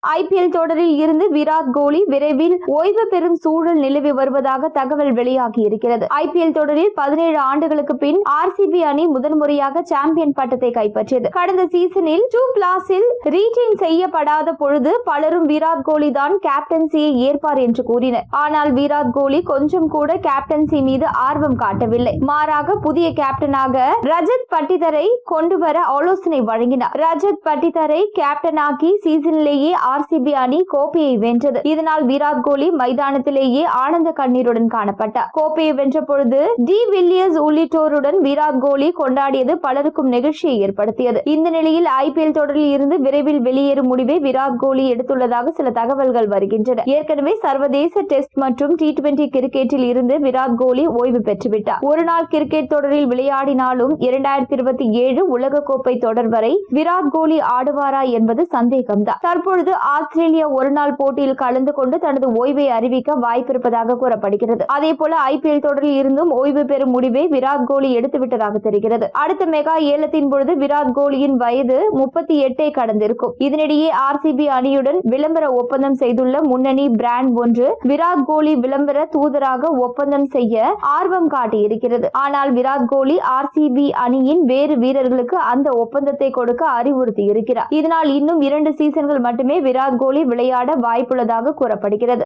IPL தொடரில் இருந்து விராட் கோலி விரைவில் ஓய்வு பெறும் சூழல் நிலவி வருவதாக தகவல் வெளியாகி இருக்கிறது. ஐபிஎல் தொடரில் 17 ஆண்டுகளுக்கு பின் ஆர்சிபி அணி முதன்முறையாக சாம்பியன் பட்டத்தை கைப்பற்றியது. கடந்த சீசனில் 2 கிளாஸில் ரீடைன் செய்யப்படாத பொழுது பலரும் விராட் கோலி தான் கேப்டன்சியை ஏற்பார் என்று கூறினர். ஆனால் விராட் கோலி கொஞ்சம் கூட கேப்டன்சி மீது ஆர்வம் காட்டவில்லை. மாறாக புதிய கேப்டனாக ரஜத் பட்டிதரை கொண்டு வர ஆலோசனை வழங்கினார். ரஜத் பட்டிதரை கேப்டனாக்கி சீசனிலேயே ஆர்சிபி அணி கோப்பையை வென்றது. இதனால் விராட் கோலி மைதானத்திலேயே ஆனந்த கண்ணீருடன் காணப்பட்டார். கோப்பையை வென்ற பொழுது டி வில்லியர்ஸ் உள்ளிட்டோருடன் விராட் கோலி கொண்டாடியது பலருக்கும் நெகிழ்ச்சியை ஏற்படுத்தியது. இந்த நிலையில் ஐபிஎல் தொடரில் இருந்து விரைவில் வெளியேறும் முடிவை விராட் கோலி எடுத்துள்ளதாக சில தகவல்கள் வருகின்றன. ஏற்கனவே சர்வதேச டெஸ்ட் மற்றும் T20 கிரிக்கெட்டில் இருந்து விராட் கோலி ஓய்வு பெற்றுவிட்டார். ஒருநாள் கிரிக்கெட் தொடரில் விளையாடினாலும் 2027 உலகக்கோப்பை தொடர் வரை விராட் கோலி ஆடுவாரா என்பது சந்தேகம்தான். தற்பொழுது ஆஸ்திரேலியா ஒருநாள் போட்டியில் கலந்து கொண்டு தனது ஓய்வை அறிவிக்க வாய்ப்பிருப்பதாக கூறப்படுகிறது. அதேபோல ஐபிஎல் தொடரில் இருந்தும் ஓய்வு பெறும் முடிவை விராட் கோலி எடுத்துவிட்டதாக தெரிகிறது. அடுத்த மெகா ஏலத்தின் பொழுது விராட் கோலியின் வயது 38 கடந்திருக்கும். இதனிடையே ஆர்சிபி அணியுடன் விளம்பர ஒப்பந்தம் செய்துள்ள முன்னணி பிராண்ட் ஒன்று விராட் கோலி விளம்பர தூதராக ஒப்பந்தம் செய்ய ஆர்வம் காட்டியிருக்கிறது. ஆனால் விராட் கோலி ஆர்சிபி அணியின் வேறு வீரர்களுக்கு அந்த ஒப்பந்தத்தை கொடுக்க அறிவுறுத்தி இருக்கிறார். இதனால் இன்னும் 2 சீசன்கள் மட்டுமே விராட் கோலி விளையாட வாய்ப்புள்ளதாக கூறப்படுகிறது.